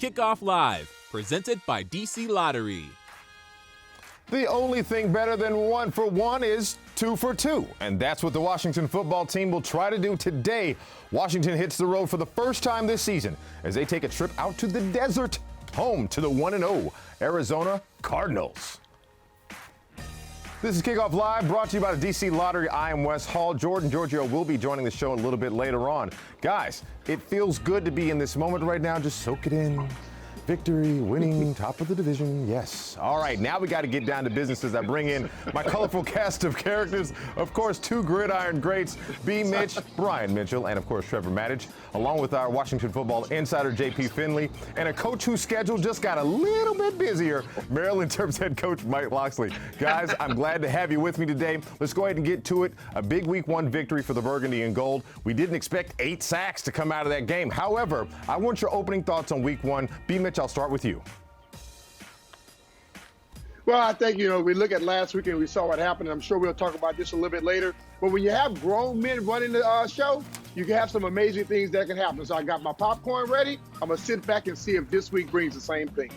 Kickoff Live, presented by DC Lottery. The only thing better than 1 for 1 is 2 for 2, and that's what the Washington football team will try to do today. Washington hits the road for the first time this season as they take a trip out to the desert, home to the 1-0 Arizona Cardinals. This is Kickoff Live, brought to you by the DC Lottery. I am Wes Hall. Jordan Giorgio will be joining the show a little bit later on. Guys, it feels good to be in this moment right now. Just soak it in. Victory, winning, top of the division, yes. All right, now we got to get down to business as I bring in my colorful cast of characters. Of course, 2 gridiron greats, B. Mitch, Brian Mitchell, and of course, Trevor Matich, along with our Washington football insider, JP Finley, and a coach whose schedule just got a little bit busier, Maryland Terps head coach Mike Locksley. Guys, I'm glad to have you with me today. Let's go ahead and get to it. A big week 1 victory for the Burgundy and Gold. We didn't expect 8 sacks to come out of that game. However, I want your opening thoughts on week 1. B. Mitch, I'll start with you. Well, I think, we look at last week and we saw what happened. I'm sure we'll talk about this a little bit later. But when you have grown men running the show, you can have some amazing things that can happen. So I got my popcorn ready. I'm going to sit back and see if this week brings the same things.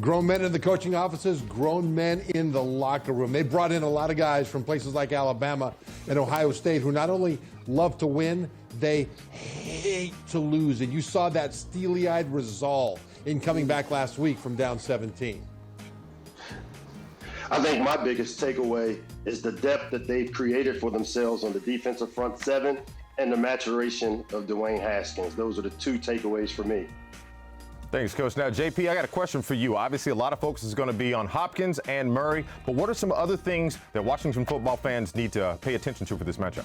Grown men in the coaching offices, grown men in the locker room. They brought in a lot of guys from places like Alabama and Ohio State who not only love to win, they hate to lose. And you saw that steely-eyed resolve in coming back last week from down 17. I think my biggest takeaway is the depth that they've created for themselves on the defensive front 7 and the maturation of Dwayne Haskins. Those are the 2 takeaways for me. Thanks, Coach. Now, JP, I got a question for you. Obviously, a lot of focus is going to be on Hopkins and Murray, but what are some other things that Washington football fans need to pay attention to for this matchup?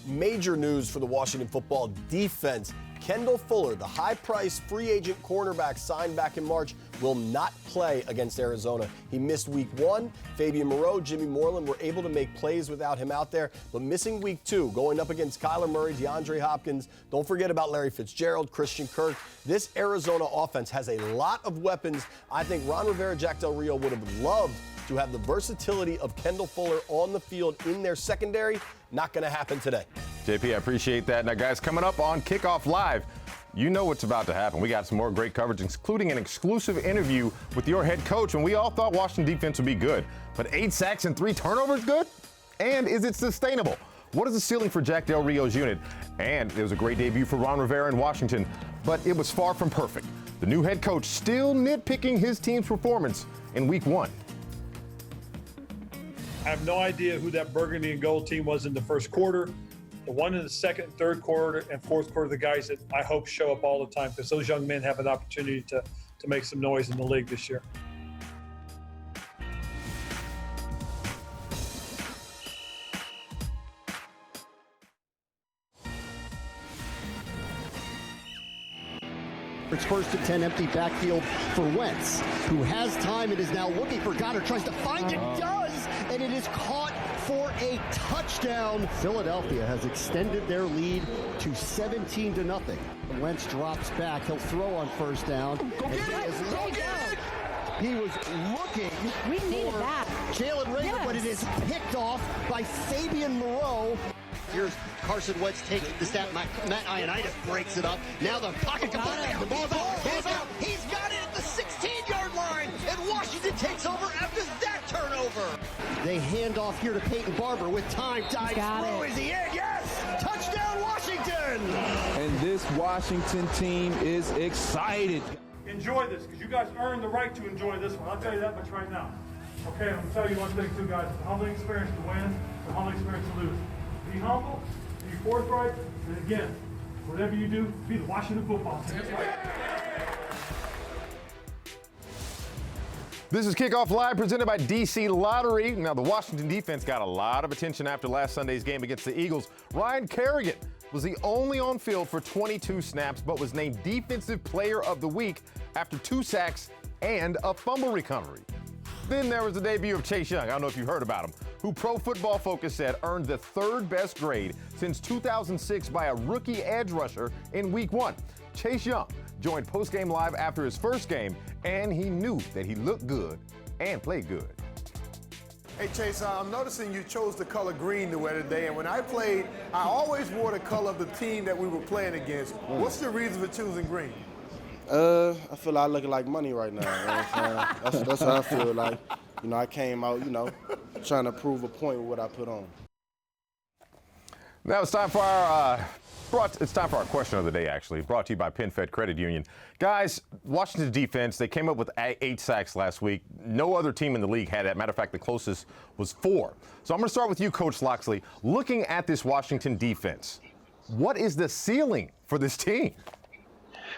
Major news for the Washington football defense. Kendall Fuller, the high-priced free agent cornerback signed back in March, will not play against Arizona. He missed week 1. Fabian Moreau, Jimmy Moreland were able to make plays without him out there, but missing week 2, going up against Kyler Murray, DeAndre Hopkins. Don't forget about Larry Fitzgerald, Christian Kirk. This Arizona offense has a lot of weapons. I think Ron Rivera, Jack Del Rio would have loved to have the versatility of Kendall Fuller on the field in their secondary. Not going to happen today. JP, I appreciate that. Now, guys, coming up on Kickoff Live, you know what's about to happen. We got some more great coverage, including an exclusive interview with your head coach, and we all thought Washington defense would be good. But 8 sacks and 3 turnovers good? And is it sustainable? What is the ceiling for Jack Del Rio's unit? And it was a great debut for Ron Rivera in Washington, but it was far from perfect. The new head coach still nitpicking his team's performance in week 1. I have no idea who that Burgundy and Gold team was in the first quarter. The one in the second and third quarter and fourth quarter, the guys that I hope show up all the time, because those young men have an opportunity to make some noise in the league this year. It's first and 10, empty backfield for Wentz, who has time and is now looking for Goddard, tries to find it, does, and it is caught for a touchdown. Philadelphia has extended their lead to 17-0. Wentz drops back. He'll throw on first down. Go get it! Go get it! He was looking for Jalen Rager, but it is picked off by Fabian Moreau. Here's Carson Wentz taking the snap. Matt Ioannidis breaks it up. Now the pocket completely. The ball's out. He's got it at the 16-yard line. And Washington takes over after that turnover. They hand off here to Peyton Barber with time. Dives through. Is he in? Yes! Touchdown, Washington! And this Washington team is excited. Enjoy this, because you guys earned the right to enjoy this one. I'll tell you that much right now. Okay, I'm going to tell you one thing, too, guys. It's a humbling experience to win. It's a humbling experience to lose. Be humble, be forthright, and again, whatever you do, be the Washington football team. This is Kickoff Live, presented by DC Lottery. Now, the Washington defense got a lot of attention after last Sunday's game against the Eagles. Ryan Kerrigan was the only on field for 22 snaps, but was named Defensive Player of the Week after 2 sacks and a fumble recovery. Then there was the debut of Chase Young. I don't know if you heard about him, who Pro Football Focus said earned the 3rd best grade since 2006 by a rookie edge rusher in week 1. Chase Young joined Postgame Live after his first game, and he knew that he looked good and played good. Hey, Chase, I'm noticing you chose the color green to wear today, and when I played, I always wore the color of the team that we were playing against. What's the reason for choosing green? I feel like I look like money right now. You know what I'm saying? That's how I feel like. You know, I came out, trying to prove a point with what I put on. Now it's time for our question of the day, actually, brought to you by PenFed Credit Union. Guys, Washington's defense, they came up with 8 sacks last week. No other team in the league had that. Matter of fact, the closest was 4. So I'm going to start with you, Coach Locksley. Looking at this Washington defense, what is the ceiling for this team?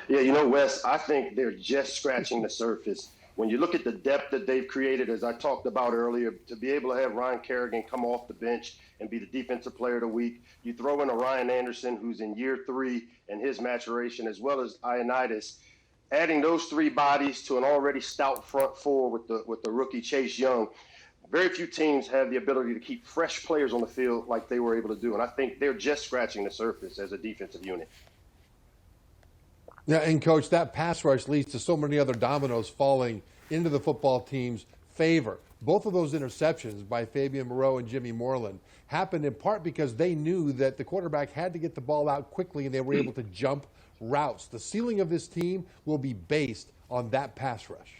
Yeah, Wes, I think they're just scratching the surface. When you look at the depth that they've created, as I talked about earlier, to be able to have Ryan Kerrigan come off the bench and be the defensive player of the week, you throw in a Ryan Anderson who's in year 3 in his maturation, as well as Ioannidis, adding those 3 bodies to an already stout front 4 with the rookie Chase Young. Very few teams have the ability to keep fresh players on the field like they were able to do, and I think they're just scratching the surface as a defensive unit. Yeah, and Coach, that pass rush leads to so many other dominoes falling into the football team's favor. Both of those interceptions by Fabian Moreau and Jimmy Moreland happened in part because they knew that the quarterback had to get the ball out quickly and they were able to jump routes. The ceiling of this team will be based on that pass rush.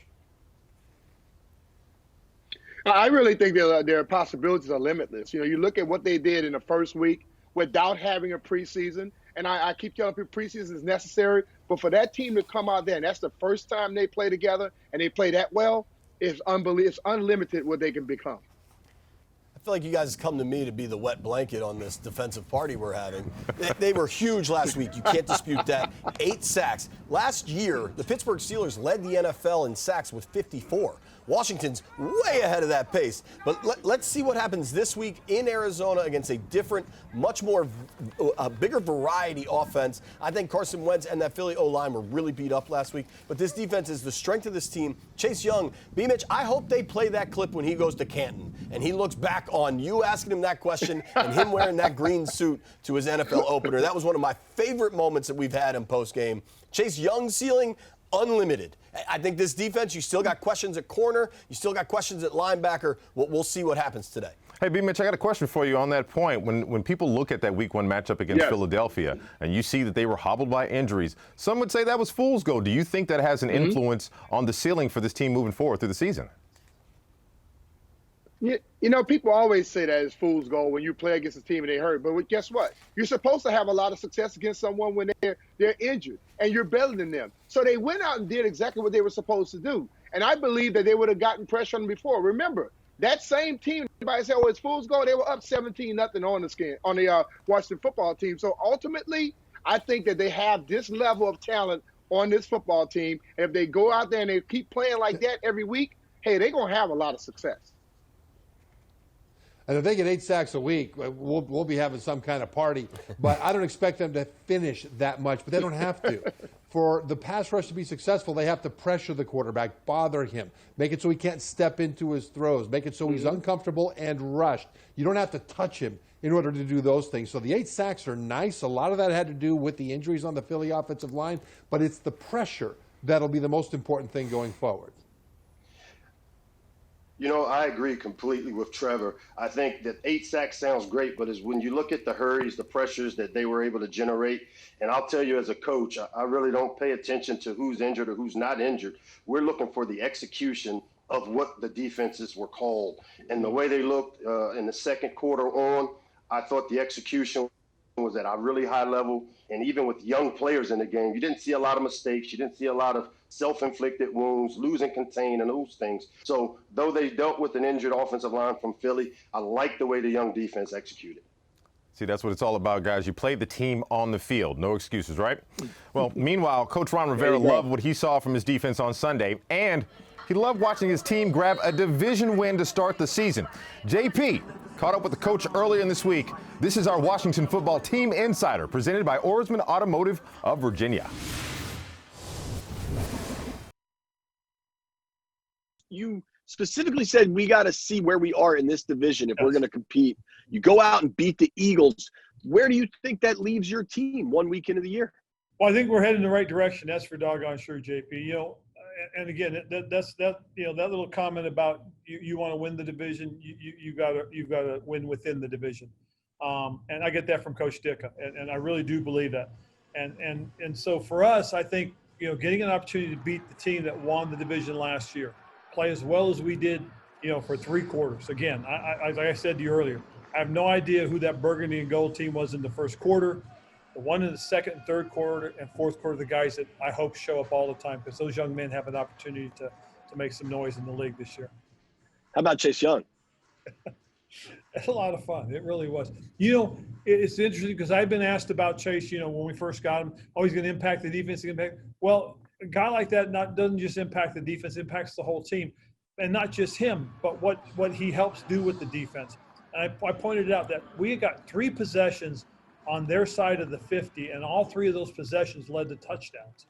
I really think their possibilities are limitless. You look at what they did in the first week without having a preseason. And I keep telling people preseason is necessary, but for that team to come out there, and that's the first time they play together, and they play that well, it's unbelievable. It's unlimited what they can become. I feel like you guys come to me to be the wet blanket on this defensive party we're having. They were huge last week. You can't dispute that. 8 sacks. Last year, the Pittsburgh Steelers led the NFL in sacks with 54. Washington's way ahead of that pace. But let's see what happens this week in Arizona against a different, much more, a bigger variety offense. I think Carson Wentz and that Philly O-line were really beat up last week. But this defense is the strength of this team. Chase Young, B-Mitch, I hope they play that clip when he goes to Canton. And he looks back on you asking him that question and him wearing that green suit to his NFL opener. That was one of my favorite moments that we've had in postgame. Chase Young's ceiling, unlimited. I think this defense, you still got questions at corner. You still got questions at linebacker. We'll see what happens today. Hey, B-Mitch, I got a question for you on that point. When people look at that Week 1 matchup against Philadelphia and you see that they were hobbled by injuries, some would say that was fool's gold. Do you think that has an influence on the ceiling for this team moving forward through the season? People always say that it's fool's gold when you play against a team and they hurt. But guess what? You're supposed to have a lot of success against someone when they're injured and you're better than them. So they went out and did exactly what they were supposed to do. And I believe that they would have gotten pressure on them before. Remember, that same team, everybody said, it's fool's gold. They were up 17-0 on the Washington football team. So ultimately, I think that they have this level of talent on this football team. And if they go out there and they keep playing like that every week, hey, they're going to have a lot of success. And if they get 8 sacks a week, we'll be having some kind of party. But I don't expect them to finish that much, but they don't have to. For the pass rush to be successful, they have to pressure the quarterback, bother him, make it so he can't step into his throws, make it so he's uncomfortable and rushed. You don't have to touch him in order to do those things. So the 8 sacks are nice. A lot of that had to do with the injuries on the Philly offensive line, but it's the pressure that'll be the most important thing going forward. I agree completely with Trevor. I think that 8 sacks sounds great, but when you look at the hurries, the pressures that they were able to generate, and I'll tell you as a coach, I really don't pay attention to who's injured or who's not injured. We're looking for the execution of what the defenses were called. And the way they looked in the second quarter on, I thought the execution was at a really high level. And even with young players in the game, you didn't see a lot of mistakes. You didn't see a lot of self-inflicted wounds, lose and contain, and those things. So though they dealt with an injured offensive line from Philly, I like the way the young defense executed. See, that's what it's all about, guys. You play the team on the field. No excuses, right? Well, meanwhile, Coach Ron Rivera loved what he saw from his defense on Sunday, and he loved watching his team grab a division win to start the season. JP caught up with the coach earlier in this week. This is our Washington Football Team Insider, presented by Oarsman Automotive of Virginia. You specifically said we got to see where we are in this division if we're going to compete. You go out and beat the Eagles. Where do you think that leaves your team 1 week into the year? Well, I think we're heading in the right direction. That's for doggone sure, JP. And again, that's that little comment about you want to win the division, you've got to win within the division. And I get that from Coach Dicka, and I really do believe that. And so for us, I think getting an opportunity to beat the team that won the division last year, play as well as we did, for 3 quarters. Again, like I said to you earlier, I have no idea who that burgundy and gold team was in the first quarter. The one in the second and third quarter and fourth quarter, the guys that I hope show up all the time, because those young men have an opportunity to make some noise in the league this year. How about Chase Young? That's a lot of fun. It really was. It's interesting because I've been asked about Chase, when we first got him, he's going to impact the defense. Well, a guy like that doesn't just impact the defense, impacts the whole team. And not just him, but what he helps do with the defense. And I pointed out that we got 3 possessions on their side of the 50, and all 3 of those possessions led to touchdowns.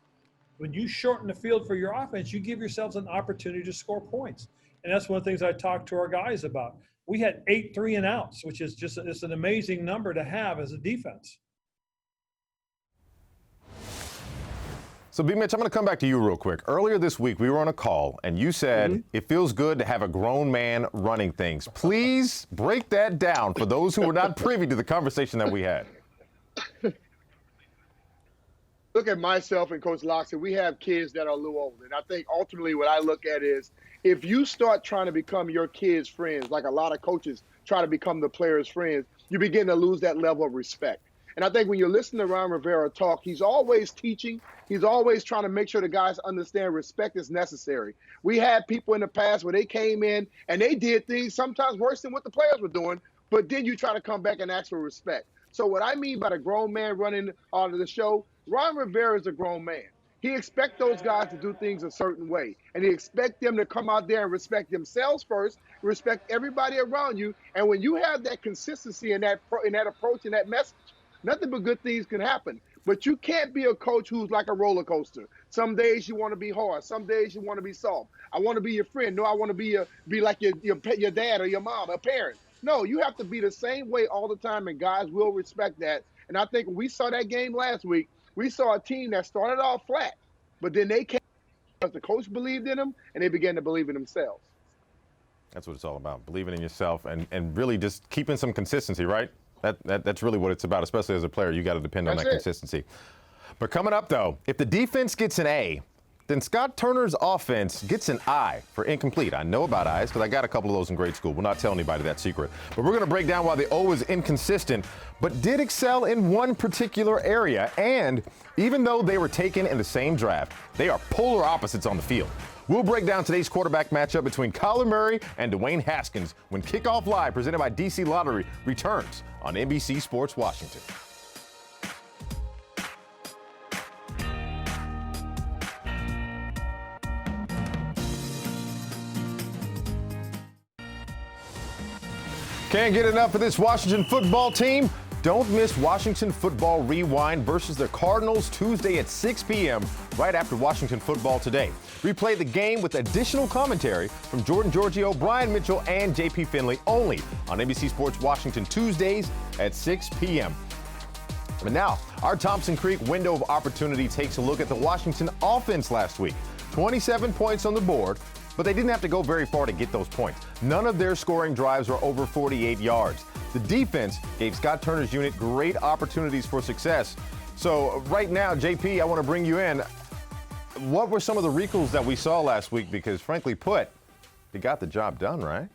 When you shorten the field for your offense, you give yourselves an opportunity to score points. And that's one of the things I talked to our guys about. We had 8 3-and-outs, which is it's an amazing number to have as a defense. So, B-Mitch, I'm going to come back to you real quick. Earlier this week, we were on a call, and you said it feels good to have a grown man running things. Please break that down for those who were not privy to the conversation that we had. Look at myself and Coach Locksley. We have kids that are a little older. And I think ultimately what I look at is if you start trying to become your kids' friends, like a lot of coaches try to become the players' friends, you begin to lose that level of respect. And I think when you listen to Ron Rivera talk, he's always teaching. He's always trying to make sure the guys understand respect is necessary. We had people in the past where they came in and they did things sometimes worse than what the players were doing, but then you try to come back and ask for respect. So what I mean by the grown man running onto the show, Ron Rivera is a grown man. He expects those guys to do things a certain way, and he expects them to come out there and respect themselves first, respect everybody around you. And when you have that consistency in that approach and that message, nothing but good things can happen. But you can't be a coach who's like a roller coaster. Some days you want to be hard. Some days you want to be soft. I want to be your friend. No, I want to be like your dad or your mom, a parent. No, you have to be the same way all the time, and guys will respect that. And I think when we saw that game last week, we saw a team that started off flat, but then they came because the coach believed in them, and they began to believe in themselves. That's what it's all about, believing in yourself and really just keeping some consistency, right? That's really what it's about, especially as a player. You got to depend on that consistency. But coming up, though, if the defense gets an A, then Scott Turner's offense gets an I for incomplete. I know about I's because I got a couple of those in grade school. We'll not tell anybody that secret. But we're going to break down why the O is inconsistent, but did excel in one particular area. And even though they were taken in the same draft, they are polar opposites on the field. We'll break down today's quarterback matchup between Kyler Murray and Dwayne Haskins when Kickoff Live, presented by DC Lottery, returns on NBC Sports Washington. Can't get enough of this Washington football team? Don't miss Washington Football Rewind versus the Cardinals Tuesday at 6 p.m. right after Washington Football Today. Replay the game with additional commentary from Jordan Giorgio, Brian Mitchell, and JP Finley only on NBC Sports Washington Tuesdays at 6 p.m. But now, our Thompson Creek window of opportunity takes a look at the Washington offense last week. 27 points on the board, but they didn't have to go very far to get those points. None of their scoring drives were over 48 yards. The defense gave Scott Turner's unit great opportunities for success. So right now, JP, I want to bring you in. What were some of the wrinkles that we saw last week? Because frankly put, they got the job done, right?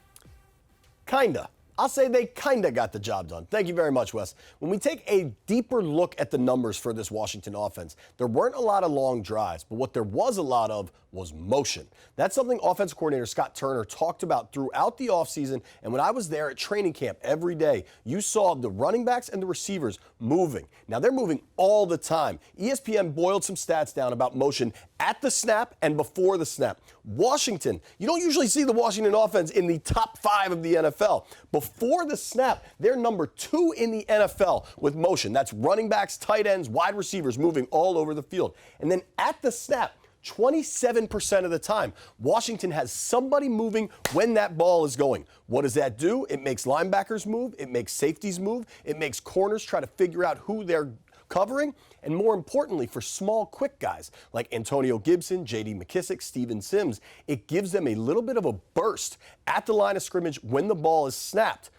Kinda. I'll say they kinda got the job done. Thank you very much, Wes. When we take a deeper look at the numbers for this Washington offense, there weren't a lot of long drives, but what there was a lot of was motion. That's something offensive coordinator Scott Turner talked about throughout the offseason, and when I was there at training camp every day, you saw the running backs and the receivers moving. Now, they're moving all the time. ESPN boiled some stats down about motion at the snap and before the snap. Washington, you don't usually see the Washington offense in the top 5 of the NFL. Before the snap, they're number 2 in the NFL with motion. That's running backs, tight ends, wide receivers moving all over the field. And then at the snap, 27% of the time, Washington has somebody moving when that ball is going. What does that do? It makes linebackers move. It makes safeties move. It makes corners try to figure out who they're covering. And more importantly, for small, quick guys like Antonio Gibson, J.D. McKissick, Steven Sims, it gives them a little bit of a burst at the line of scrimmage when the ball is snapped.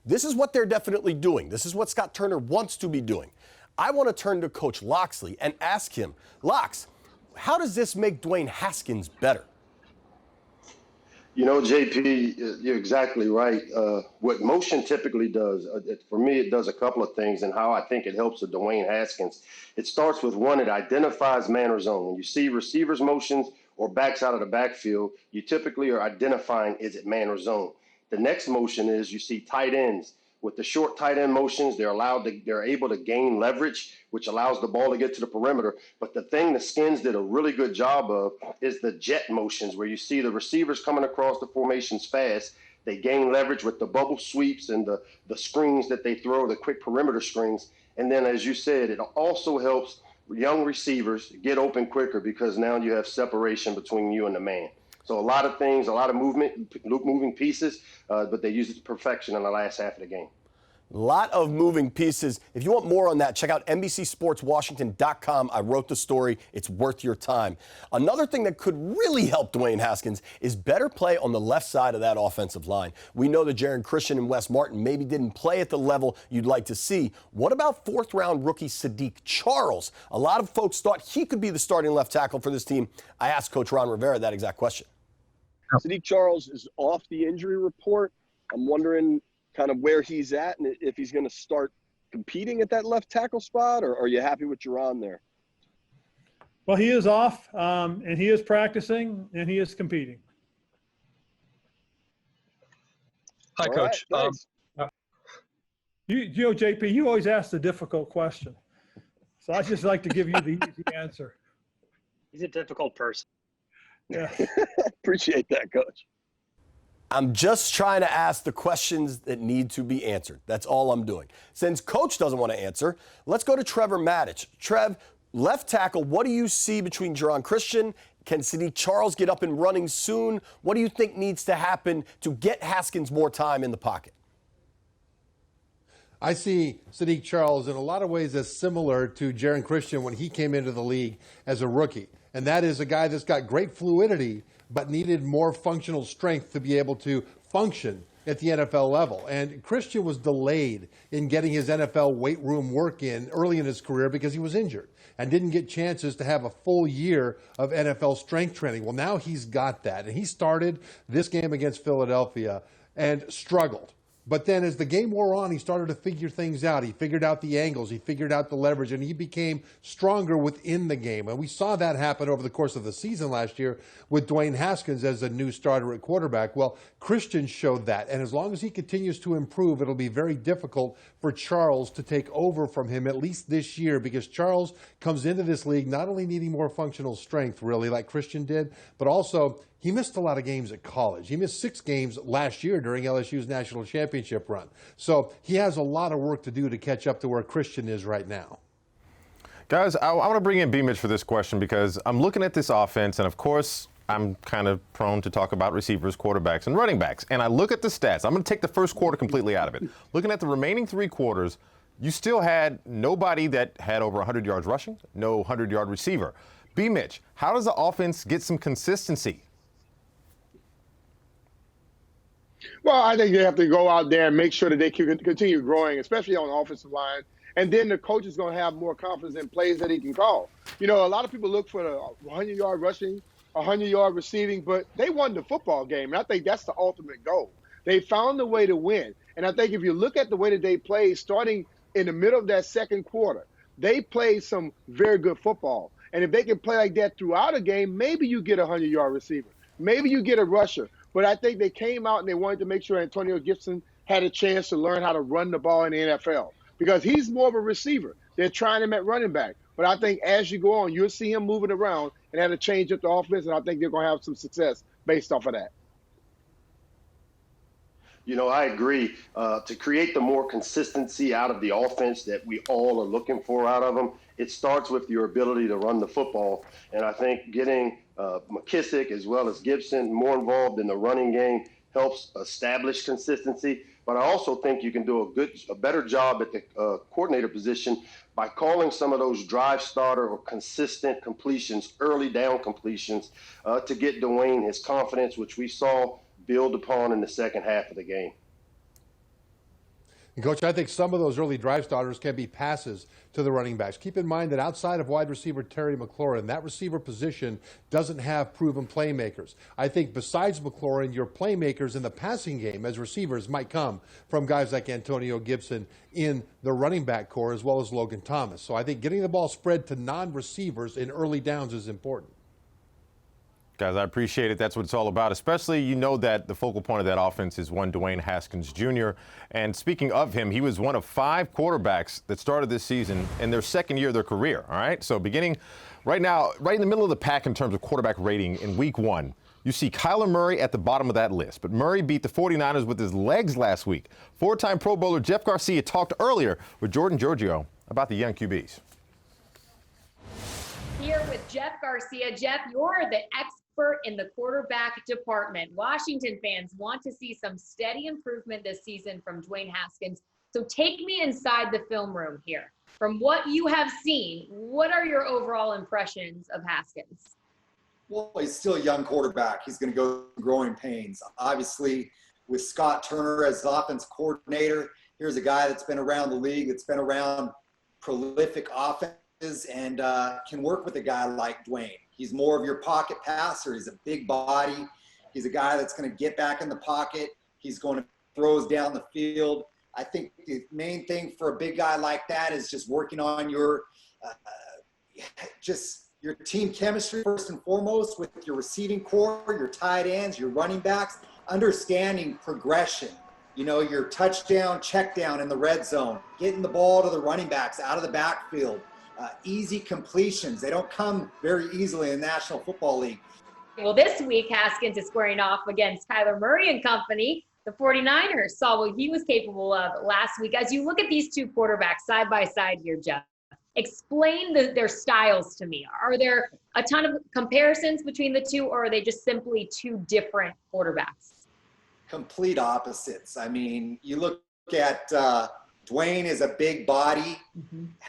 This is what they're definitely doing. This is what Scott Turner wants to be doing. I want to turn to Coach Locksley and ask him, Locks, How does this make Dwayne Haskins better? You know, JP, you're exactly right. What motion typically does, for me, it does a couple of things, and how I think it helps with Dwayne Haskins. It starts with one, it identifies man or zone. When you see receivers motions or backs out of the backfield, you typically are identifying, is it man or zone? The next motion is you see tight ends. With the short tight end motions, they're able to gain leverage, which allows the ball to get to the perimeter. But the thing the Skins did a really good job of is the jet motions, where you see the receivers coming across the formations fast. They gain leverage with the bubble sweeps and the screens that they throw, the quick perimeter screens. And then, as you said, it also helps young receivers get open quicker, because now you have separation between you and the man. So a lot of things, a lot of moving pieces, but they use it to perfection in the last half of the game. A lot of moving pieces. If you want more on that, check out NBCSportsWashington.com. I wrote the story. It's worth your time. Another thing that could really help Dwayne Haskins is better play on the left side of that offensive line. We know that Jaron Christian and Wes Martin maybe didn't play at the level you'd like to see. What about fourth-round rookie Sadiq Charles? A lot of folks thought he could be the starting left tackle for this team. I asked Coach Ron Rivera that exact question. Sadiq Charles is off the injury report. I'm wondering kind of where he's at and if he's going to start competing at that left tackle spot, or are you happy with Jaron there? Well, he is off, and he is practicing, and he is competing. Hi, Coach. You know, JP, you always ask the difficult question. So I just like to give you the easy answer. He's a difficult person. Yeah. Appreciate that, Coach. I'm just trying to ask the questions that need to be answered. That's all I'm doing. Since Coach doesn't want to answer, let's go to Trevor Matich. Trev, left tackle, what do you see between Jaron Christian? Can Sadiq Charles get up and running soon? What do you think needs to happen to get Haskins more time in the pocket? I see Sadiq Charles in a lot of ways as similar to Jaron Christian when he came into the league as a rookie. And that is a guy that's got great fluidity, but needed more functional strength to be able to function at the NFL level. And Christian was delayed in getting his NFL weight room work in early in his career because he was injured and didn't get chances to have a full year of NFL strength training. Well, now he's got that. And he started this game against Philadelphia and struggled. But then as the game wore on, he started to figure things out. He figured out the angles. He figured out the leverage, and he became stronger within the game. And we saw that happen over the course of the season last year with Dwayne Haskins as a new starter at quarterback. Well, Christian showed that. And as long as he continues to improve, it'll be very difficult for Charles to take over from him, at least this year, because Charles comes into this league not only needing more functional strength, really, like Christian did, but also he missed a lot of games at college. He missed 6 games last year during LSU's national championship run. So he has a lot of work to do to catch up to where Christian is right now. Guys, I want to bring in B-Mitch for this question because I'm looking at this offense, and of course, I'm kind of prone to talk about receivers, quarterbacks, and running backs. And I look at the stats. I'm going to take the first quarter completely out of it. Looking at the remaining 3 quarters, you still had nobody that had over 100 yards rushing, no 100-yard receiver. B-Mitch, how does the offense get some consistency? Well, I think they have to go out there and make sure that they can continue growing, especially on the offensive line. And then the coach is going to have more confidence in plays that he can call. You know, a lot of people look for the 100-yard rushing, 100-yard receiving, but they won the football game. And I think that's the ultimate goal. They found a way to win. And I think if you look at the way that they played, starting in the middle of that second quarter, they played some very good football. And if they can play like that throughout a game, maybe you get a 100-yard receiver. Maybe you get a rusher. But I think they came out and they wanted to make sure Antonio Gibson had a chance to learn how to run the ball in the NFL because he's more of a receiver. They're trying him at running back. But I think as you go on, you'll see him moving around and have to change up the offense, and I think they're going to have some success based off of that. You know, I agree. To create the more consistency out of the offense that we all are looking for out of them, it starts with your ability to run the football. And I think getting McKissick as well as Gibson more involved in the running game helps establish consistency. But I also think you can do a better job at the coordinator position by calling some of those drive starter or consistent completions, early down completions, to get Dwayne his confidence, which we saw build upon in the second half of the game. And Coach, I think some of those early drive starters can be passes to the running backs. Keep in mind that outside of wide receiver Terry McLaurin, that receiver position doesn't have proven playmakers. I think besides McLaurin, your playmakers in the passing game as receivers might come from guys like Antonio Gibson in the running back core, as well as Logan Thomas. So I think getting the ball spread to non-receivers in early downs is important. Guys, I appreciate it. That's what it's all about, especially you know that the focal point of that offense is one Dwayne Haskins Jr. And speaking of him, he was one of 5 quarterbacks that started this season in their second year of their career, all right? So beginning right now, right in the middle of the pack in terms of quarterback rating in week 1, you see Kyler Murray at the bottom of that list. But Murray beat the 49ers with his legs last week. 4-time Pro Bowler Jeff Garcia talked earlier with Jordan Giorgio about the young QBs. Here with Jeff Garcia. Jeff, you're the expert in the quarterback department. Washington fans want to see some steady improvement this season from Dwayne Haskins. So take me inside the film room here. From what you have seen, what are your overall impressions of Haskins? Well, he's still a young quarterback. He's going to go through growing pains. Obviously, with Scott Turner as the offense coordinator, here's a guy that's been around the league, that's been around prolific offenses, and can work with a guy like Dwayne. He's more of your pocket passer. He's a big body. He's a guy that's going to get back in the pocket. He's going to throws down the field. I think the main thing for a big guy like that is just working on your your team chemistry first and foremost with your receiving core, your tight ends, your running backs, understanding progression. You know, your touchdown, check down in the red zone, getting the ball to the running backs out of the backfield, easy completions. They don't come very easily in the National Football League. Well, this week, Haskins is squaring off against Kyler Murray and company. The 49ers saw what he was capable of last week. As you look at these two quarterbacks side by side here, Jeff, explain their styles to me. Are there a ton of comparisons between the two, or are they just simply two different quarterbacks? Complete opposites. I mean, you look at Dwayne is a big body,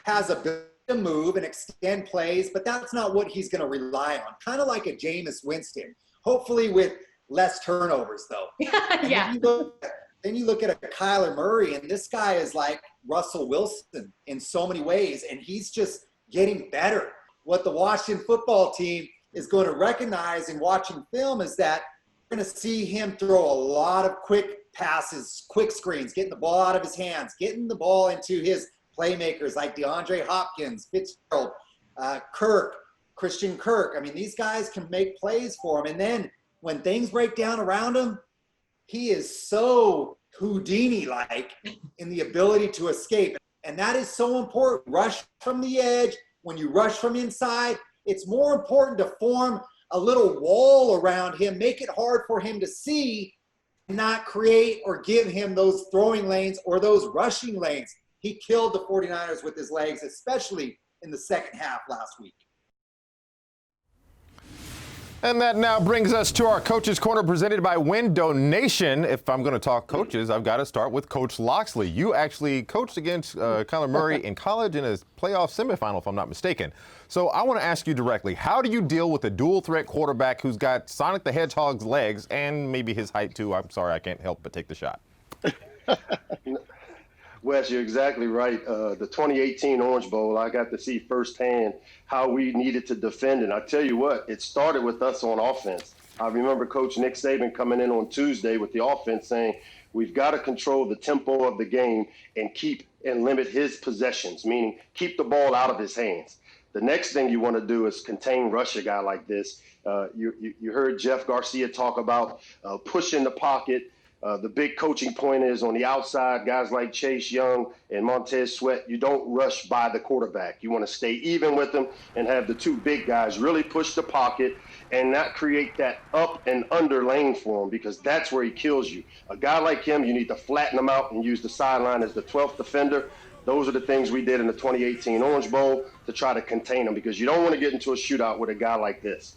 has a ability to move and extend plays, but that's not what he's going to rely on. Kind of like a Jameis Winston, hopefully with less turnovers, though. Yeah. Then you look at a Kyler Murray, and this guy is like Russell Wilson in so many ways, and he's just getting better. What the Washington football team is going to recognize in watching film is that we're going to see him throw a lot of quick passes, quick screens, getting the ball out of his hands, getting the ball into his playmakers like DeAndre Hopkins, Fitzgerald, Christian Kirk. I mean, these guys can make plays for him. And then when things break down around him, he is so Houdini-like in the ability to escape. And that is so important. Rush from the edge. When you rush from inside, it's more important to form a little wall around him, make it hard for him to see, and not create or give him those throwing lanes or those rushing lanes. He killed the 49ers with his legs, especially in the second half last week. And that now brings us to our Coach's Corner presented by Window Nation. If I'm going to talk coaches, I've got to start with Coach Locksley. You actually coached against Kyler Murray in college in his playoff semifinal, if I'm not mistaken. So I want to ask you directly, how do you deal with a dual threat quarterback who's got Sonic the Hedgehog's legs and maybe his height too? I'm sorry, I can't help but take the shot. Wes, you're exactly right. The 2018 Orange Bowl, I got to see firsthand how we needed to defend. And I tell you what, it started with us on offense. I remember Coach Nick Saban coming in on Tuesday with the offense saying, we've got to control the tempo of the game and keep and limit his possessions, meaning keep the ball out of his hands. The next thing you want to do is contain rush a guy like this. You heard Jeff Garcia talk about pushing the pocket. The big coaching point is on the outside, guys like Chase Young and Montez Sweat, you don't rush by the quarterback. You want to stay even with them and have the two big guys really push the pocket and not create that up and under lane for him, because that's where he kills you. A guy like him, you need to flatten him out and use the sideline as the 12th defender. Those are the things we did in the 2018 Orange Bowl to try to contain him, because you don't want to get into a shootout with a guy like this.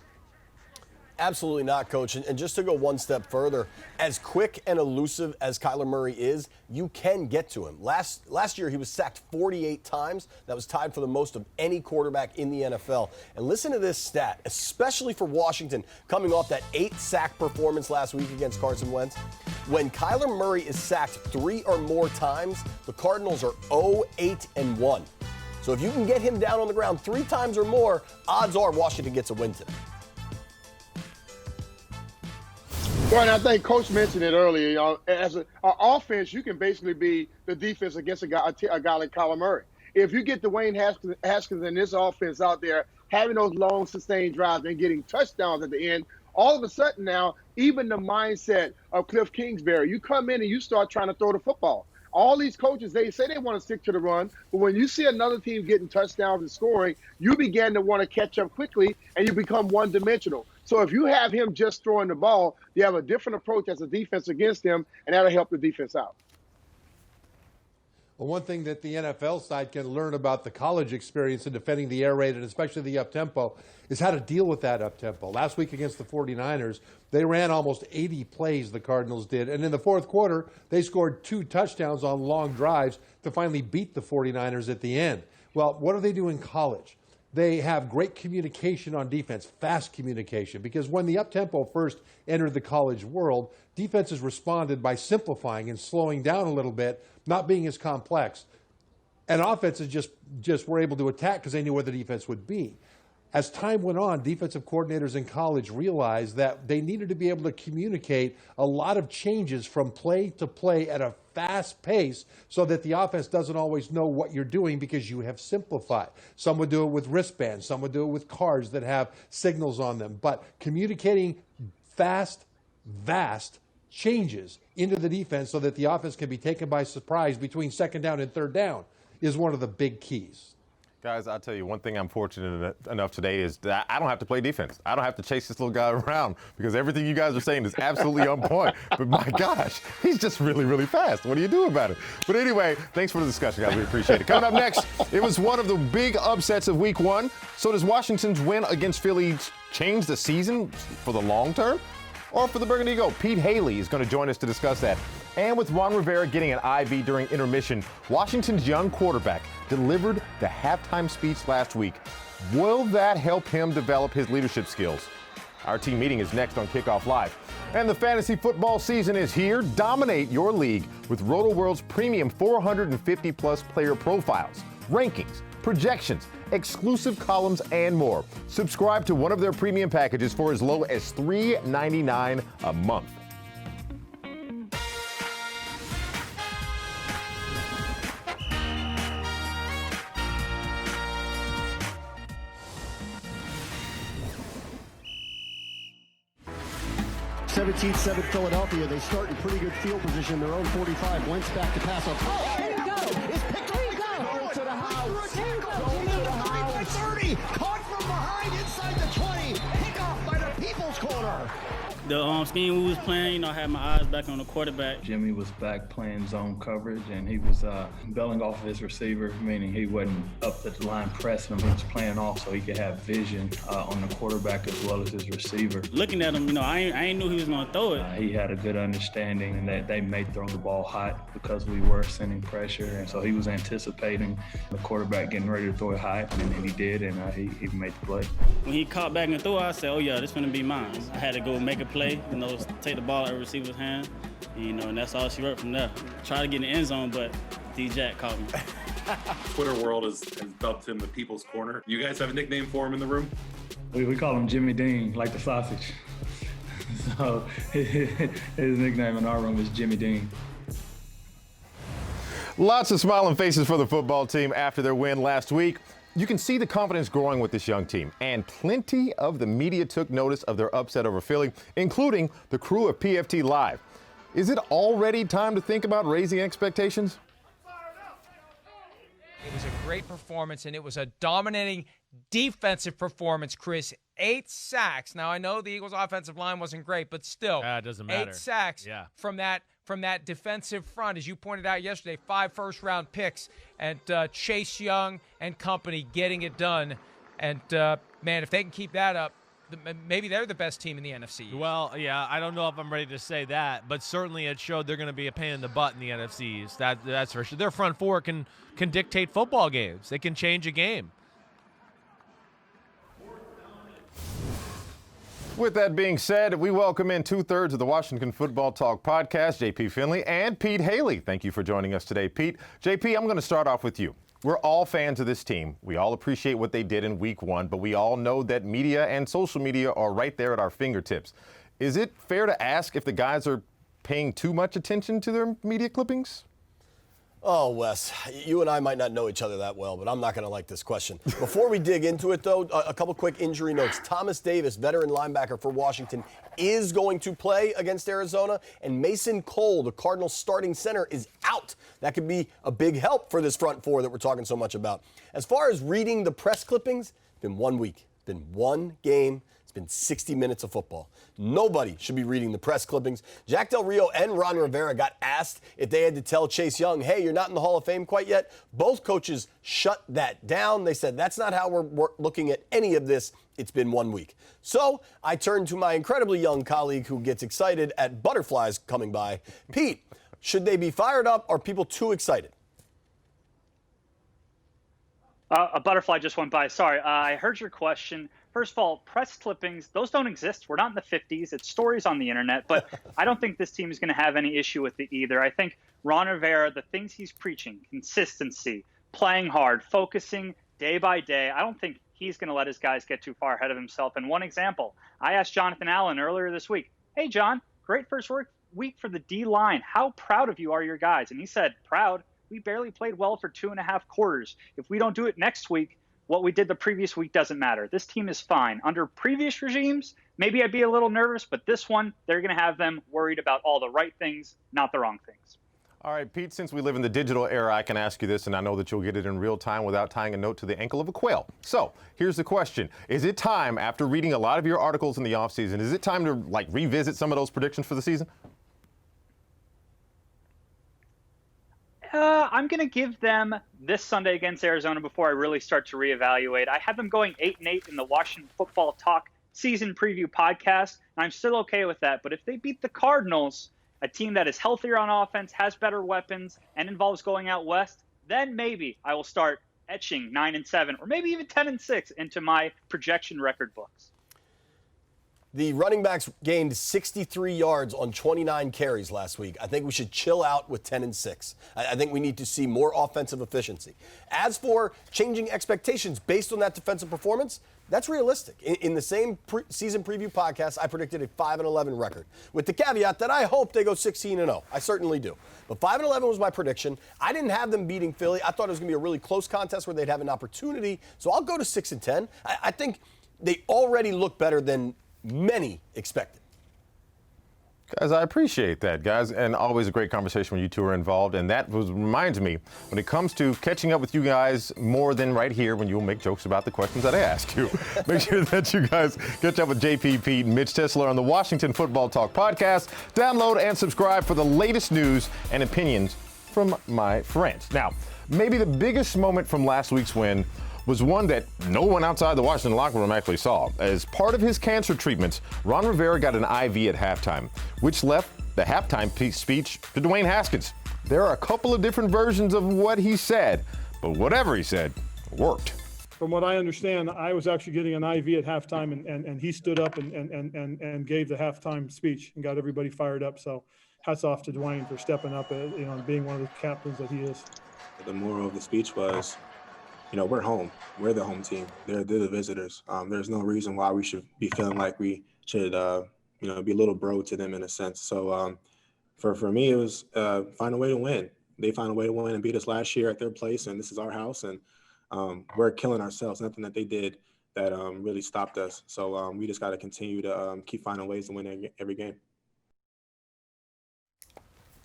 Absolutely not, Coach. And just to go one step further, as quick and elusive as Kyler Murray is, you can get to him. Last year, he was sacked 48 times. That was tied for the most of any quarterback in the NFL. And listen to this stat, especially for Washington, coming off that 8-sack performance last week against Carson Wentz. When Kyler Murray is sacked 3 or more times, the Cardinals are 0-8-1. So if you can get him down on the ground 3 times or more, odds are Washington gets a win today. Well, and I think Coach mentioned it earlier. You know, as an offense, you can basically be the defense against a guy like Kyler Murray. If you get Dwayne Haskins and this offense out there having those long, sustained drives and getting touchdowns at the end, all of a sudden now, even the mindset of Cliff Kingsbury, you come in and you start trying to throw the football. All these coaches, they say they want to stick to the run, but when you see another team getting touchdowns and scoring, you begin to want to catch up quickly and you become one-dimensional. So if you have him just throwing the ball, you have a different approach as a defense against him, and that'll help the defense out. Well, one thing that the NFL side can learn about the college experience in defending the air raid, and especially the up-tempo, is how to deal with that up-tempo. Last week against the 49ers, they ran almost 80 plays, the Cardinals did. And in the fourth quarter, they scored 2 touchdowns on long drives to finally beat the 49ers at the end. Well, what do they do in college? They have great communication on defense, fast communication, because when the up-tempo first entered the college world, defenses responded by simplifying and slowing down a little bit, not being as complex. And offenses just were able to attack because they knew where the defense would be. As time went on, defensive coordinators in college realized that they needed to be able to communicate a lot of changes from play to play at a fast pace so that the offense doesn't always know what you're doing because you have simplified. Some would do it with wristbands. Some would do it with cards that have signals on them. But communicating fast, vast changes into the defense so that the offense can be taken by surprise between second down and third down is one of the big keys. Guys, I'll tell you, one thing I'm fortunate enough today is that I don't have to play defense. I don't have to chase this little guy around because everything you guys are saying is absolutely on point. But my gosh, he's just really, really fast. What do you do about it? But anyway, thanks for the discussion, guys. We appreciate it. Coming up next, it was one of the big upsets of Week 1. So does Washington's win against Philly change the season for the long term? Or for the Burgundy Eagle? Pete Haley is going to join us to discuss that. And with Ron Rivera getting an IV during intermission, Washington's young quarterback delivered the halftime speech last week. Will that help him develop his leadership skills? Our team meeting is next on Kickoff Live. And the fantasy football season is here. Dominate your league with RotoWorld's premium 450-plus player profiles, rankings, projections, exclusive columns, and more. Subscribe to one of their premium packages for as low as $3.99 a month. (17-7) Philadelphia. They start in pretty good field position. Their own 45. Wentz back to pass up. Oh, there you go. It's picked up. Going to the house. Going to the house. 30. Caught from behind inside the 20. Pick off by the People's Corner. The scheme we was playing, I had my eyes back on the quarterback. Jimmy was back playing zone coverage, and he was belling off of his receiver, meaning he wasn't up at the line pressing him. He was playing off so he could have vision on the quarterback as well as his receiver. Looking at him, I ain't knew he was going to throw it. He had a good understanding and that they may throw the ball hot because we were sending pressure, and so he was anticipating the quarterback getting ready to throw it high, and he did, and he made the play. When he caught back and threw, I said, oh yeah, this is going to be mine. I had to go make a play, take the ball out of the receiver's hand, and that's all she wrote from there. Try to get in the end zone, but D-Jack caught me. Twitter world has dubbed him the People's Corner. You guys have a nickname for him in the room? We call him Jimmy Dean, like the sausage. So his nickname in our room is Jimmy Dean. Lots of smiling faces for the football team after their win last week. You can see the confidence growing with this young team, and plenty of the media took notice of their upset over Philly, including the crew of PFT Live. Is it already time to think about raising expectations? It was a great performance, and it was a dominating defensive performance, Chris. 8 sacks. Now, I know the Eagles' offensive line wasn't great, but still, it doesn't matter. 8 sacks from that defensive front. As you pointed out yesterday, 5 first-round picks, and Chase Young and company getting it done. And, man, if they can keep that up, maybe they're the best team in the NFC. Well, yeah, I don't know if I'm ready to say that, but certainly it showed they're going to be a pain in the butt in the NFC East. That's for sure. Their front four can dictate football games. They can change a game. With that being said, we welcome in 2/3 of the Washington Football Talk podcast, JP Finley and Pete Haley. Thank you for joining us today, Pete. JP, I'm going to start off with you. We're all fans of this team. We all appreciate what they did in week 1, but we all know that media and social media are right there at our fingertips. Is it fair to ask if the guys are paying too much attention to their media clippings? Oh, Wes, you and I might not know each other that well, but I'm not going to like this question. Before we dig into it, though, a couple quick injury notes. Thomas Davis, veteran linebacker for Washington, is going to play against Arizona, and Mason Cole, the Cardinals starting center, is out. That could be a big help for this front four that we're talking so much about. As far as reading the press clippings, it's been 1 week, it's been one game. It's been 60 minutes of football. Nobody should be reading the press clippings. Jack Del Rio and Ron Rivera got asked if they had to tell Chase Young, hey, you're not in the Hall of Fame quite yet. Both coaches shut that down. They said, that's not how we're looking at any of this. It's been 1 week. So I turned to my incredibly young colleague who gets excited at butterflies coming by. Pete, should they be fired up or are people too excited? A butterfly just went by. Sorry, I heard your question. First of all, press clippings, those don't exist. We're not in the 50s. It's stories on the internet. But I don't think this team is going to have any issue with it either. I think Ron Rivera, the things he's preaching, consistency, playing hard, focusing day by day, I don't think he's going to let his guys get too far ahead of himself. And one example, I asked Jonathan Allen earlier this week, hey, John, great first week for the D-line. How proud of you are your guys? And he said, proud. We barely played well for 2.5 quarters. If we don't do it next week, what we did the previous week doesn't matter. This team is fine. Under previous regimes, maybe I'd be a little nervous, but this one, they're going to have them worried about all the right things, not the wrong things. All right, Pete, since we live in the digital era, I can ask you this, and I know that you'll get it in real time without tying a note to the ankle of a quail. So here's the question. Is it time, after reading a lot of your articles in the offseason, is it time to revisit some of those predictions for the season? I'm going to give them this Sunday against Arizona before I really start to reevaluate. I had them going 8-8 in the Washington Football Talk season preview podcast, and I'm still okay with that. But if they beat the Cardinals, a team that is healthier on offense, has better weapons, and involves going out west, then maybe I will start etching 9-7 or maybe even 10-6 into my projection record books. The running backs gained 63 yards on 29 carries last week. I think we should chill out with 10-6. I think we need to see more offensive efficiency. As for changing expectations based on that defensive performance, that's realistic. In the same season preview podcast, I predicted a 5-11 record, with the caveat that I hope they go 16-0. I certainly do. But 5-11 was my prediction. I didn't have them beating Philly. I thought it was going to be a really close contest where they'd have an opportunity. So I'll go to 6-10. I think they already look better than many expected. Guys, I appreciate that, guys, and always a great conversation when you two are involved. And that reminds me, when it comes to catching up with you guys more than right here when you'll make jokes about the questions that I ask you, make sure that you guys catch up with JP Pete and Mitch Tesler on the Washington Football Talk podcast. Download and subscribe for the latest news and opinions from my friends. Now, maybe the biggest moment from last week's win was one that no one outside the Washington locker room actually saw. As part of his cancer treatments, Ron Rivera got an IV at halftime, which left the halftime speech to Dwayne Haskins. There are a couple of different versions of what he said, but whatever he said worked. From what I understand, I was actually getting an IV at halftime, and he stood up and gave the halftime speech and got everybody fired up. So hats off to Dwayne for stepping up, and being one of the captains that he is. The moral of the speech was, we're home. We're the home team. They're the visitors. There's no reason why we should be feeling like we should, be a little bro to them in a sense. So for me, it was find a way to win. They found a way to win and beat us last year at their place, and this is our house. And we're killing ourselves. Nothing that they did that really stopped us. So we just got to continue to keep finding ways to win every game.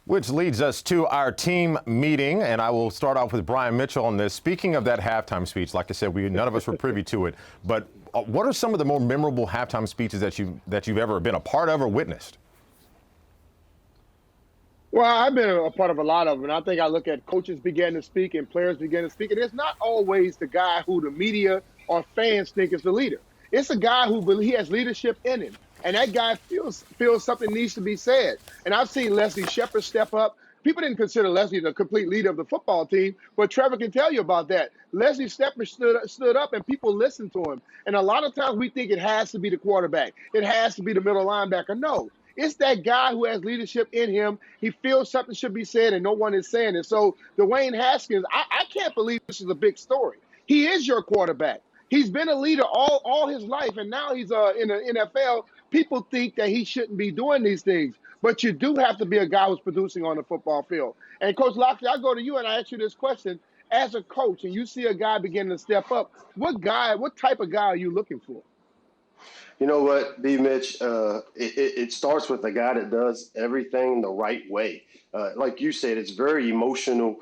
Which leads us to our team meeting, and I will start off with Brian Mitchell on this. Speaking of that halftime speech, like I said, none of us were privy to it, but what are some of the more memorable halftime speeches that you've ever been a part of or witnessed? Well, I've been a part of a lot of them, and I think I look at coaches begin to speak and players begin to speak, and it's not always the guy who the media or fans think is the leader. It's a guy who he has leadership in him. And that guy feels something needs to be said. And I've seen Leslie Shepard step up. people didn't consider Leslie the complete leader of the football team, but Trevor can tell you about that. Leslie Stepper stood up, and people listened to him. And a lot of times we think it has to be the quarterback. It has to be the middle linebacker. No. It's that guy who has leadership in him. He feels something should be said, and no one is saying it. So Dwayne Haskins, I can't believe this is a big story. He is your quarterback. He's been a leader all his life, and now he's in the NFL. People think that he shouldn't be doing these things, but you do have to be a guy who's producing on the football field. And Coach Locksley, I go to you and I ask you this question. As a coach, and you see a guy beginning to step up, what type of guy are you looking for? You know what, B. Mitch, it starts with a guy that does everything the right way. Like you said, it's very emotional.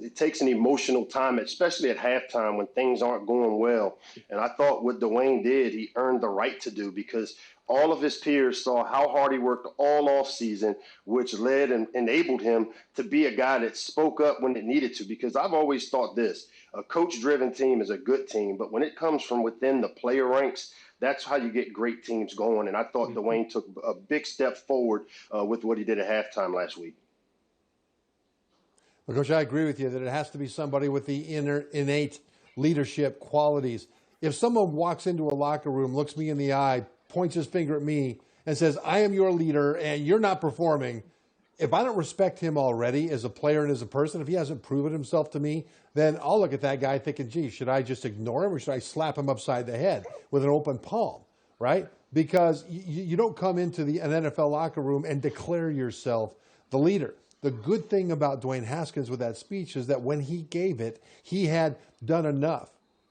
It takes an emotional time, especially at halftime when things aren't going well. And I thought what Dwayne did, he earned the right to do, because all of his peers saw how hard he worked all off season, which led and enabled him to be a guy that spoke up when it needed to. Because I've always thought this, a coach-driven team is a good team, but when it comes from within the player ranks, that's how you get great teams going. And I thought Dwayne took a big step forward with what he did at halftime last week. Well, Coach, I agree with you that it has to be somebody with the innate leadership qualities. If someone walks into a locker room, looks me in the eye, points his finger at me, and says, I am your leader and you're not performing, if I don't respect him already as a player and as a person, if he hasn't proven himself to me, then I'll look at that guy thinking, gee, should I just ignore him or should I slap him upside the head with an open palm, right? Because you don't come into an NFL locker room and declare yourself the leader. The good thing about Dwayne Haskins with that speech is that when he gave it, he had done enough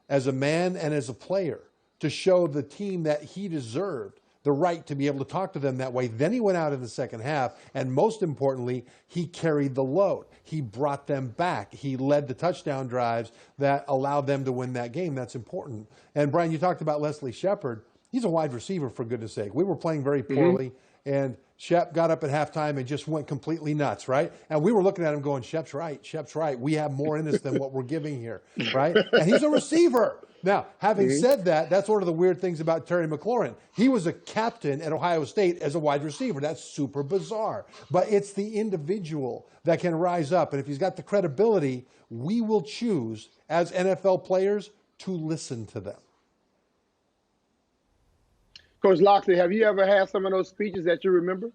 as a man and as a player to show the team that he deserved the right to be able to talk to them that way. Then he went out in the second half, and most importantly, he carried the load. He brought them back. He led the touchdown drives that allowed them to win that game. That's important. And, Brian, you talked about Leslie Shepard. He's a wide receiver, for goodness sake. We were playing very poorly, and Shep got up at halftime and just went completely nuts, right? And we were looking at him going, Shep's right, Shep's right. We have more in us than what we're giving here, right? And he's a receiver. Now, having said that, that's one of the weird things about Terry McLaurin. He was a captain at Ohio State as a wide receiver. That's super bizarre. But it's the individual that can rise up. And if he's got the credibility, we will choose, as NFL players, to listen to them. Coach Locksley, have you ever had some of those speeches that you remember?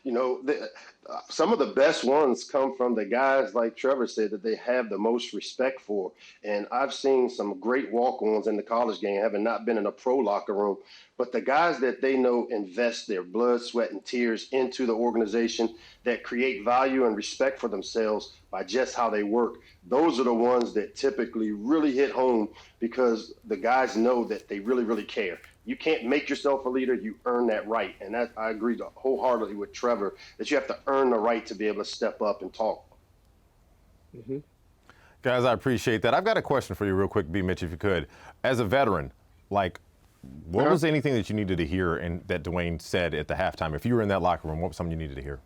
You know, some of the best ones come from the guys, like Trevor said, that they have the most respect for. And I've seen some great walk-ons in the college game, having not been in a pro locker room. But the guys that they know invest their blood, sweat, and tears into the organization, that create value and respect for themselves by just how they work, those are the ones that typically really hit home, because the guys know that they really, really care. You can't make yourself a leader. You earn that right. And that, I agree wholeheartedly with Trevor, that you have to earn the right to be able to step up and talk. Guys, I appreciate that. I've got a question for you real quick, B. Mitch, if you could. As a veteran, like, what was anything that you needed to hear and that Dwayne said at the halftime? If you were in that locker room, what was something you needed to hear?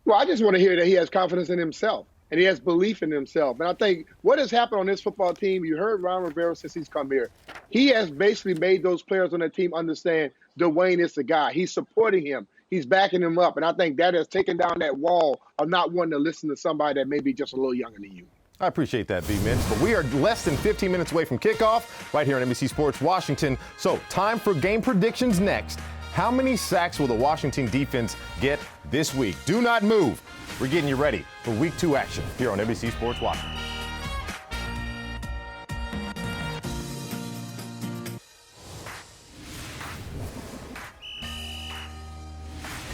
Well, I just want to hear that he has confidence in himself and he has belief in himself. And I think what has happened on this football team, you heard Ron Rivera since he's come here. He has basically made those players on that team understand Dwayne is the guy. He's supporting him. He's backing him up. And I think that has taken down that wall of not wanting to listen to somebody that may be just a little younger than you. I appreciate that, B-Mitch. But we are less than 15 minutes away from kickoff right here on NBC Sports Washington. So time for game predictions next. How many sacks will the Washington defense get this week? Do not move. We're getting you ready for Week 2 action here on NBC Sports Washington.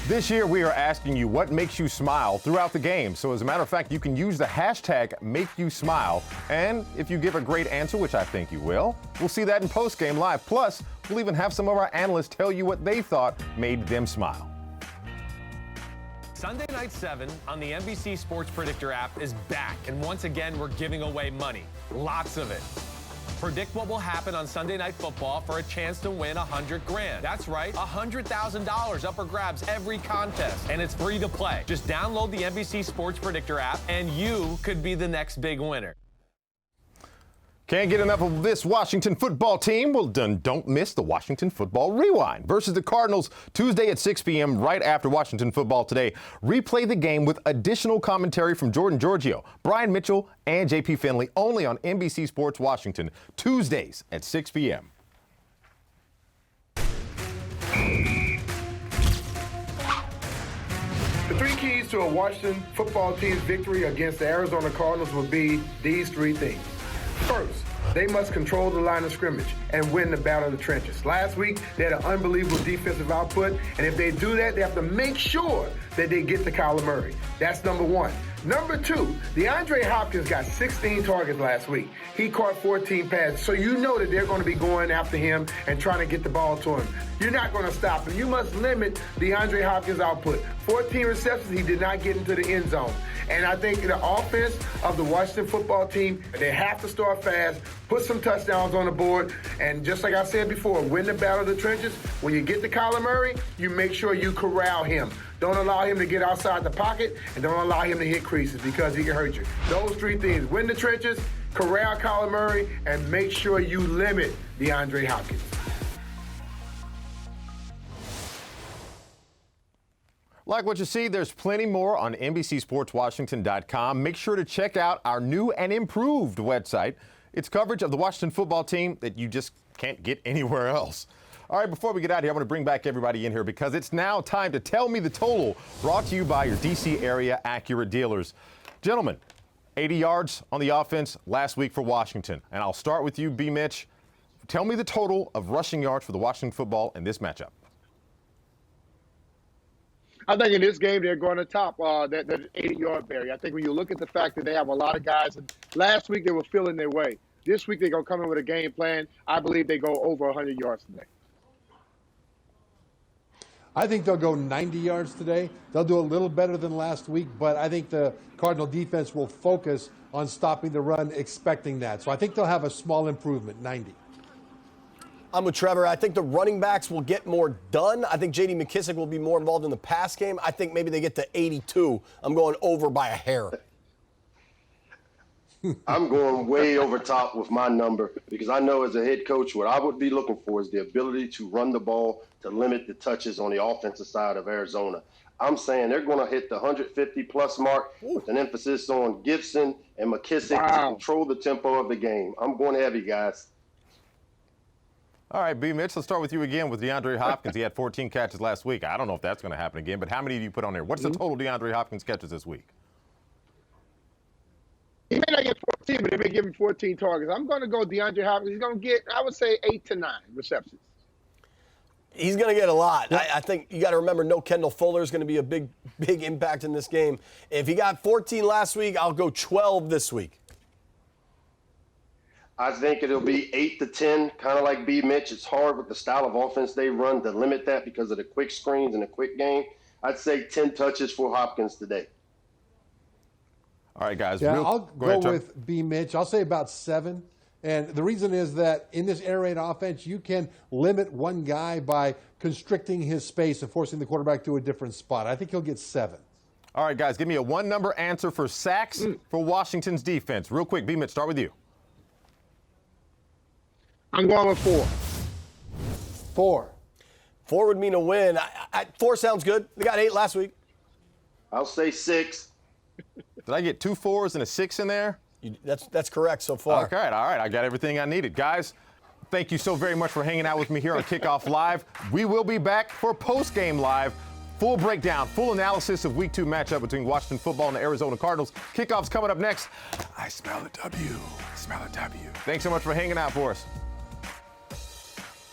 This year, we are asking you what makes you smile throughout the game. So as a matter of fact, you can use the hashtag #MakeYouSmile. And if you give a great answer, which I think you will, we'll see that in postgame live. Plus, we'll even have some of our analysts tell you what they thought made them smile. Sunday Night 7 on the NBC Sports Predictor app is back. And once again, we're giving away money. Lots of it. Predict what will happen on Sunday Night Football for a chance to win $100 grand. That's right, $100,000 up for grabs every contest. And it's free to play. Just download the NBC Sports Predictor app and you could be the next big winner. Can't get enough of this Washington football team? Well, don't miss the Washington Football Rewind versus the Cardinals Tuesday at 6 p.m. right after Washington Football Today. Replay the game with additional commentary from Jordan Giorgio, Brian Mitchell, and JP Finley only on NBC Sports Washington, Tuesdays at 6 p.m. The three keys to a Washington football team's victory against the Arizona Cardinals will be these three things. First, they must control the line of scrimmage and win the battle of the trenches. Last week, they had an unbelievable defensive output, and if they do that, they have to make sure that they get to Kyler Murray. That's number one. Number two, DeAndre Hopkins got 16 targets last week. He caught 14 passes, so you know that they're going to be going after him and trying to get the ball to him. You're not going to stop him. You must limit DeAndre Hopkins' output. 14 receptions, he did not get into the end zone. And I think the offense of the Washington football team, they have to start fast, put some touchdowns on the board, and just like I said before, win the battle of the trenches. When you get to Kyler Murray, you make sure you corral him. Don't allow him to get outside the pocket, and don't allow him to hit creases because he can hurt you. Those three things: win the trenches, corral Kyler Murray, and make sure you limit DeAndre Hopkins. Like what you see, there's plenty more on NBCSportsWashington.com. Make sure to check out our new and improved website. It's coverage of the Washington football team that you just can't get anywhere else. All right, before we get out of here, I want to bring back everybody in here because it's now time to tell me the total, brought to you by your D.C. area Acura dealers. Gentlemen, 80 yards on the offense last week for Washington. And I'll start with you, B. Mitch. Tell me the total of rushing yards for the Washington football in this matchup. I think in this game they're going to top that 80-yard barrier. I think when you look at the fact that they have a lot of guys, and last week they were feeling their way. This week they're going to come in with a game plan. I believe they go over 100 yards today. I think they'll go 90 yards today. They'll do a little better than last week, but I think the Cardinal defense will focus on stopping the run, expecting that. So I think they'll have a small improvement, 90. I'm with Trevor. I think the running backs will get more done. I think J.D. McKissic will be more involved in the pass game. I think maybe they get to 82. I'm going over by a hair. I'm going way over top with my number because I know as a head coach what I would be looking for is the ability to run the ball to limit the touches on the offensive side of Arizona. I'm saying they're going to hit the 150-plus mark with an emphasis on Gibson and McKissic to control the tempo of the game. I'm going heavy, guys. All right, B. Mitch, let's start with you again with DeAndre Hopkins. He had 14 catches last week. I don't know if that's going to happen again, but how many do you put on there? What's the total DeAndre Hopkins catches this week? He may not get 14, but they may give him 14 targets. I'm going to go DeAndre Hopkins. He's going to get, I would say, 8 to 9 receptions. He's going to get a lot. I think you got to remember no Kendall Fuller is going to be a big impact in this game. If he got 14 last week, I'll go 12 this week. I think it'll be 8 to 10, kind of like B. Mitch. It's hard with the style of offense they run to limit that because of the quick screens and the quick game. I'd say 10 touches for Hopkins today. All right, guys. Yeah, I'll go with B. Mitch. I'll say about 7. And the reason is that in this air raid offense, you can limit one guy by constricting his space and forcing the quarterback to a different spot. I think he'll get 7. All right, guys, give me a one-number answer for sacks for Washington's defense. Real quick, B. Mitch, start with you. I'm going with 4. 4. 4 would mean a win. 4 sounds good. They got 8 last week. I'll say 6. Did I get 2 4s and a 6 in there? That's correct so far. Okay, all right. I got everything I needed. Guys, thank you so very much for hanging out with me here on Kickoff Live. We will be back for Postgame Live. Full breakdown, full analysis of Week 2 matchup between Washington Football and the Arizona Cardinals. Kickoff's coming up next. I smell a W. I smell a W. Thanks so much for hanging out for us.